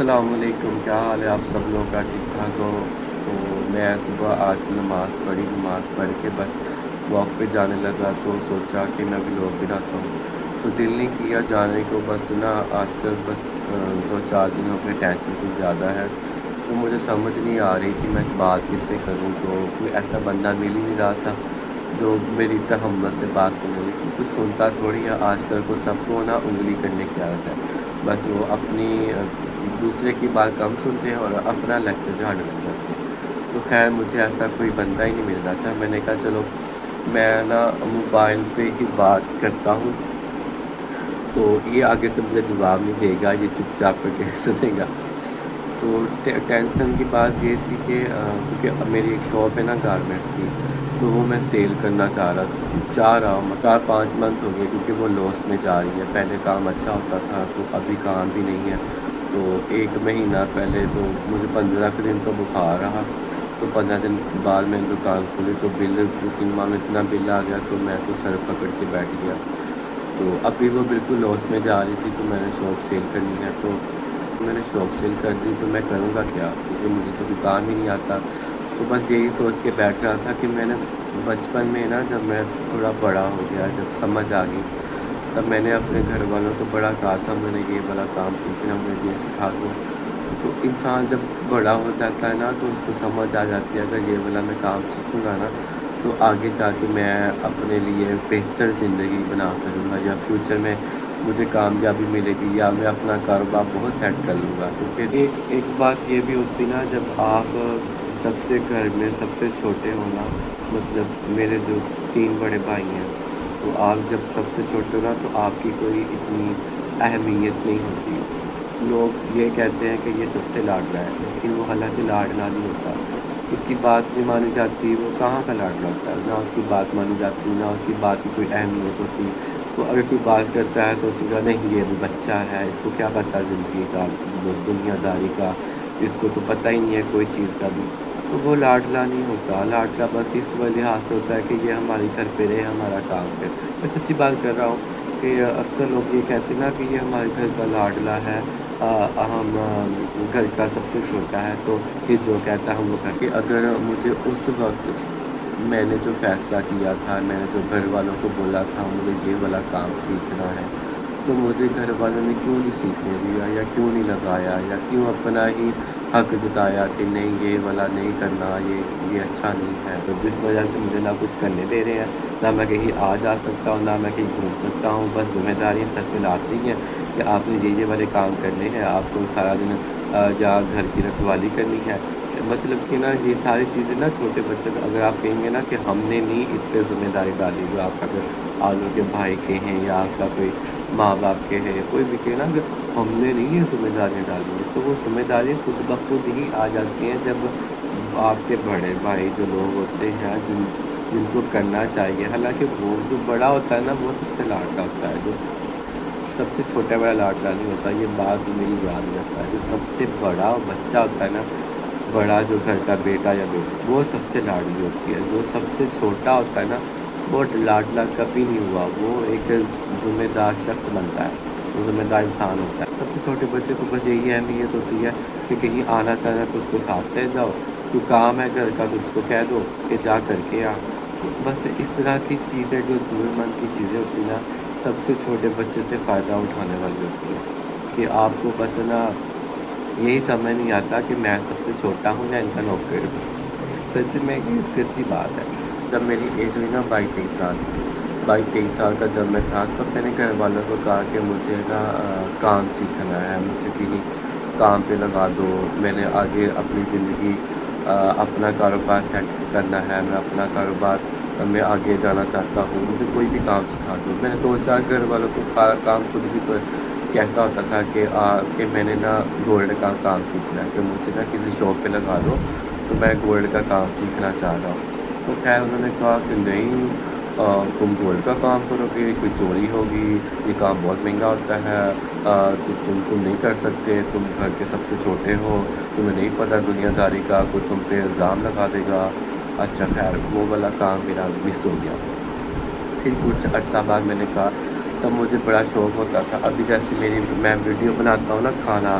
السلام علیکم، کیا حال ہے آپ سب لوگ کا؟ ٹھیک ٹھاک ہو؟ تو میں صبح آج نماز پڑھ کے بس واک پہ جانے لگا تو سوچا کہ میں ولاگ بناتا ہوں، تو دل نہیں کیا جانے کو، بس نا آج کل بس 2-4 دنوں پہ ٹینشن کچھ زیادہ ہے، تو مجھے سمجھ نہیں آ رہی کہ میں بات کس سے کروں، تو کوئی ایسا بندہ مل ہی نہیں رہا تھا جو میری تحمل سے بات سنے، لیکن کچھ سنتا تھوڑی ہے آج کل کو، سب کو نا انگلی کرنے کی عادت ہے، بس وہ اپنی دوسرے کی بات کم سنتے ہیں اور اپنا لیکچر جھاڑنے لگ جاتے ہیں۔ تو خیر مجھے ایسا کوئی بندہ ہی نہیں مل رہا تھا، میں نے کہا چلو میں نا موبائل پہ ہی بات کرتا ہوں، تو یہ آگے سے مجھے جواب نہیں دے گا، یہ چپ چاپ کر کے سنے گا۔ تو ٹینشن کی بات یہ تھی کہ کیونکہ میری ایک شاپ ہے نا گارمنٹس کی، تو وہ میں سیل کرنا چاہ رہا ہوں، 4-5 منتھ ہو گئے کیونکہ وہ لاس میں جا رہی ہے، پہلے کام اچھا ہوتا تھا تو ابھی کام بھی نہیں ہے، تو 1 مہینہ پہلے تو مجھے 15 دن تو بخار رہا، تو 15 دن بعد میں نے دکان کھولی تو بل میں اتنا بل آ گیا، تو میں تو سر پکڑ کے بیٹھ گیا، تو ابھی وہ بالکل لاس میں جا رہی تھی، تو میں نے شاپ سیل کرنی ہے، تو میں نے شاپ سیل کر دی، تو میں کروں گا کیا کیونکہ مجھے تو کام ہی نہیں آتا، تو بس یہی سوچ کے بیٹھ رہا تھا کہ میں نے بچپن میں نا جب میں تھوڑا بڑا ہو گیا، جب سمجھ آ گئی، تب میں نے اپنے گھر والوں کو بڑا کہا تھا میں نے یہ والا کام سیکھنا، مجھے یہ سکھا دو، تو انسان جب بڑا ہو جاتا ہے نا تو اس کو سمجھ آ جاتی ہے اگر یہ والا میں کام سیکھوں گا نا تو آگے جا کے میں اپنے لیے بہتر زندگی بنا سکوں گا، یا فیوچر میں مجھے کامیابی ملے گی، یا میں اپنا کاروبار بہت سیٹ کر لوں گا، کیونکہ ایک بات یہ بھی ہوتی نا جب آپ سب سے گھر میں سب سے چھوٹے ہونا، مطلب میرے جو 3 بڑے بھائی ہیں، تو آپ جب سب سے چھوٹے ہو نا تو آپ کی کوئی اتنی اہمیت نہیں ہوتی، لوگ یہ کہتے ہیں کہ یہ سب سے لاڈلا ہے، لیکن وہ حالانکہ لاڈلا نہیں ہوتا، اس کی بات نہیں مانی جاتی، وہ کہاں کا لاڈلا ہوتا ہے، نہ اس کی بات مانی جاتی، نہ اس کی بات کی کوئی اہمیت ہوتی، تو اگر کوئی بات کرتا ہے تو اس کا نہیں یہ ابھی بچہ ہے، اس کو کیا پتہ زندگی کا، دنیا داری کا، اس کو تو پتہ ہی نہیں ہے کوئی چیز کا بھی، تو وہ لاڈلا نہیں ہوتا، لاڈلا بس اس وجہ سے ہوتا ہے کہ یہ ہمارے گھر پہ رہے، ہمارا کام پہ، میں سچی بات کر رہا ہوں کہ اکثر لوگ یہ کہتے ہیں نا کہ یہ ہمارے گھر کا لاڈلا ہے، ہم گھر کا سب سے چھوٹا ہے، تو یہ جو کہتا ہے ہم وہ کرتے، اگر مجھے اس وقت میں نے جو فیصلہ کیا تھا، میں نے جو گھر والوں کو بولا تھا مجھے یہ والا کام سیکھنا ہے، تو مجھے گھر والوں نے کیوں نہیں سیکھنے دیا، یا کیوں نہیں لگایا، یا کیوں اپنا ہی حق جتایا کہ نہیں یہ والا نہیں کرنا، یہ اچھا نہیں ہے، تو جس وجہ سے مجھے نہ کچھ کرنے دے رہے ہیں، نہ میں کہیں آ جا سکتا ہوں، نہ میں کہیں گھوم سکتا ہوں، بس ذمہ داریاں سر پہ لاتی ہیں کہ آپ نے یہ والے کام کرنے ہیں، آپ کو سارا دن یا گھر کی رکھوالی کرنی ہے، مطلب کہ نا یہ ساری چیزیں نا چھوٹے بچے کو اگر آپ کہیں گے نا کہ ہم نے نہیں اس پہ ذمہ داری ڈالی، جو آپ کا اگر آلو کے بھائی کے ہیں یا آپ کا کوئی ماں باپ کے ہیں، کوئی بھی کہ نا کہ ہم نے نہیں یہ ذمہ داریاں ڈالی ہیں، تو وہ ذمہ داریاں خود بخود ہی آ جاتی ہیں جب آپ کے بڑے بھائی جو لوگ ہوتے ہیں جن کو کرنا چاہیے، حالانکہ وہ جو بڑا ہوتا ہے نا وہ سب سے لاڈلا ہوتا ہے، جو سب سے چھوٹا بڑا لاڈلا نہیں ہوتا، یہ بات میری یاد رکھتا ہے، جو سب سے بڑا بچہ ہوتا ہے نا، بڑا جو گھر کا بیٹا یا بیٹی، وہ سب سے لاڈلی ہوتی ہے، جو سب سے چھوٹا ہوتا ہے نا وہ لاڈلا کبھی نہیں ہوا، وہ ایک ذمہ دار شخص بنتا ہے، وہ ذمہ دار انسان ہوتا ہے، سب سے چھوٹے بچے کو بس یہی اہمیت ہوتی ہے کہ کہیں آنا چاہنا تو اس کو ساتھ لے جاؤ، کوئی کام ہے گھر کا تو اس کو کہہ دو کہ جا کر کے آ، بس اس طرح کی چیزیں جو ضرورت مند کی چیزیں ہوتی ہیں نا سب سے چھوٹے بچے سے فائدہ اٹھانے والی ہوتی ہے، کہ آپ کو بس نا یہی سمجھ نہیں آتا کہ میں سب سے چھوٹا ہوں یا ان کا نوکر ہوں، سچ میں یہ سچی بات ہے، جب میری ایج ہوئی نا 22-23 سال کا جب میں تھا تو میں نے گھر والوں کو کہا کہ مجھے نا کام سیکھنا ہے، مجھے کہیں کام پہ لگا دو، میں نے آگے اپنی زندگی اپنا کاروبار سیٹ کرنا ہے، میں اپنا کاروبار میں آگے جانا چاہتا ہوں، مجھے کوئی بھی کام سکھا دو، میں نے 2-4 گھر والوں کو کام خود بھی کہتا ہوتا تھا کہ میں نے نا گولڈ کا کام سیکھنا ہے، کہ مجھے نا کسی شاپ پہ لگا دو، تو میں گولڈ کا کام سیکھنا چاہ رہا ہوں، تو خیر انہوں نے کہا کہ نہیں تم گولڈ کا کام کرو گے، کوئی چوری ہوگی، یہ کام بہت مہنگا ہوتا ہے، تو تم نہیں کر سکتے، تم گھر کے سب سے چھوٹے ہو، تمہیں نہیں پتہ دنیا داری کا، کوئی تم پہ الزام لگا دے گا، اچھا خیر وہ والا کام میرا مس ہو گیا، پھر کچھ عرصہ بعد میں نے کہا تب مجھے بڑا شوق ہوتا تھا، ابھی جیسے میں ویڈیو بناتا ہوں نا کھانا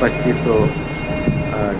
2500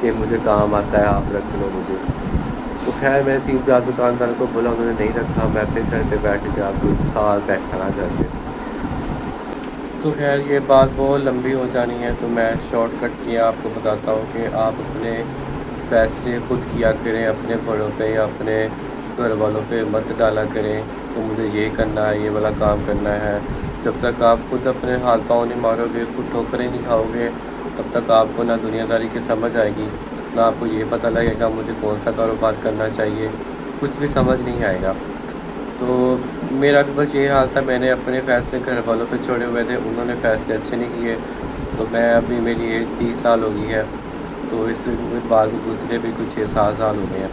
کہ مجھے کام آتا ہے، آپ رکھ لو مجھے۔ تو خیر میں نے 3-4 دکاندار کو بولا، انہوں نے نہیں رکھا، میں اپنے گھر پہ بیٹھ کے آپ کو سال بیٹھا رہا گھر پہ۔ تو خیر یہ بات بہت لمبی ہو جانی ہے، تو میں شارٹ کٹ کیا آپ کو بتاتا ہوں کہ آپ اپنے فیصلے خود کیا کریں، اپنے بڑوں پہ یا اپنے گھر والوں پہ مت ڈالا کریں کہ مجھے یہ کرنا ہے، یہ والا کام کرنا ہے۔ جب تک آپ خود اپنے ہاتھ پاؤں نہیں مارو گے، خود ٹھوکریں نہیں کھاؤ گے، تب تک آپ کو نہ دنیا داری کی سمجھ آئے گی، نہ آپ کو یہ پتہ لگے گا مجھے کون سا کاروبار کرنا چاہیے، کچھ بھی سمجھ نہیں آئے گا۔ تو میرا بھی بس یہی حال تھا، میں نے اپنے فیصلے گھر والوں پہ چھوڑے ہوئے تھے، انہوں نے فیصلے اچھے نہیں کیے۔ تو میں ابھی میری ایج 30 سال ہو گئی ہے، تو اس بات کو گزرے بھی کچھ 6-7 سال ہو گئے ہیں،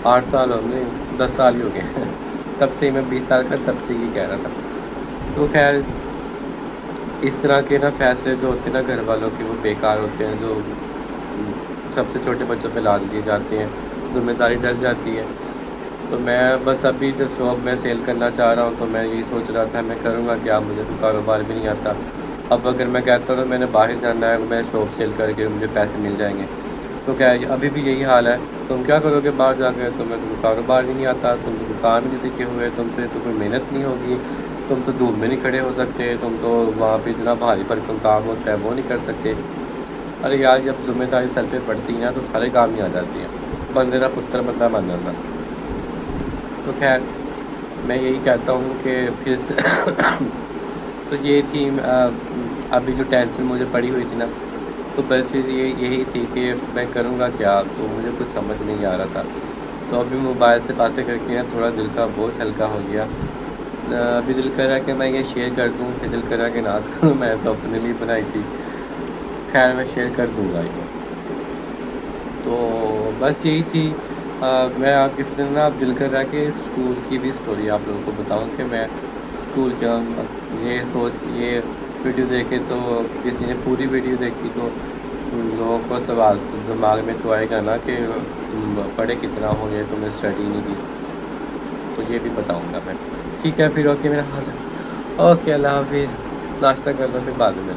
8 سال ہو گئے، 10 سال ہی ہو گئے ہیں تب سے میں 20 سال کا تب سے ہی کہہ رہا تھا۔ تو خیر اس طرح کے نا فیصلے جو ہوتے ہیں نا گھر والوں کے، وہ بیکار ہوتے ہیں، جو سب سے چھوٹے بچوں پہ لاد دیے جاتے ہیں، ذمہ داری ڈل جاتی ہے۔ تو میں بس ابھی جو شاپ میں سیل کرنا چاہ رہا ہوں، تو میں یہی سوچ رہا تھا میں کروں گا کیا، مجھے تو کاروبار بھی نہیں آتا۔ اب اگر میں کہتا ہوں میں نے باہر جانا ہے، میں شاپ سیل کر کے مجھے پیسے مل جائیں گے، تو کیا ابھی بھی یہی حال ہے، تم کیا کرو گے باہر جا کے، تمہیں تو کاروبار بھی نہیں آتا، تم تو کام نہیں سیکھے ہوئے، تم سے تو کوئی محنت نہیں ہوگی، تم تو دھوپ میں نہیں کھڑے ہو سکتے، تم تو وہاں پہ اتنا بھاری بھرکم کام ہوتا ہے وہ نہیں کر سکتے۔ ارے یار جب ذمہ داری سر پہ پڑتی ہے نا تو سارے کام ہی آ جاتی ہیں، بندے کا پتر بندہ بن جاتا۔ تو خیر میں یہی کہتا ہوں کہ پھر تو یہ تھی ابھی جو ٹینشن مجھے پڑی ہوئی تھی نا، تو بس یہی تھی کہ میں کروں گا کیا، تو مجھے کچھ سمجھ نہیں آ رہا تھا۔ تو ابھی موبائل سے باتیں کر کے نا تھوڑا دل کا بوجھ ہلکا ہو گیا۔ ابھی دل کر رہا کہ میں یہ شیئر کر دوں، پھر دل کر رہا کہ نہ کروں، میں تو اپنے لیے بنائی تھی۔ خیر میں شیئر کر دوں گا یہ۔ تو بس یہی تھی، میں آپ کسی دن نا دل کر رہا کہ اسکول کی بھی سٹوری آپ لوگوں کو بتاؤں کہ میں اسکول کیا، یہ یہ ویڈیو دیکھے تو کسی نے پوری ویڈیو دیکھی تو لوگوں کو سوال دماغ میں تو آئے گا نا کہ تم پڑھے کتنا ہو گئے، تم نے اسٹڈی نہیں کی، تو یہ بھی بتاؤں گا میں۔ ٹھیک ہے پھر، اوکے میرا حاضر، اوکے اللہ حافظ، ناشتہ کر لو پھر بعد میں۔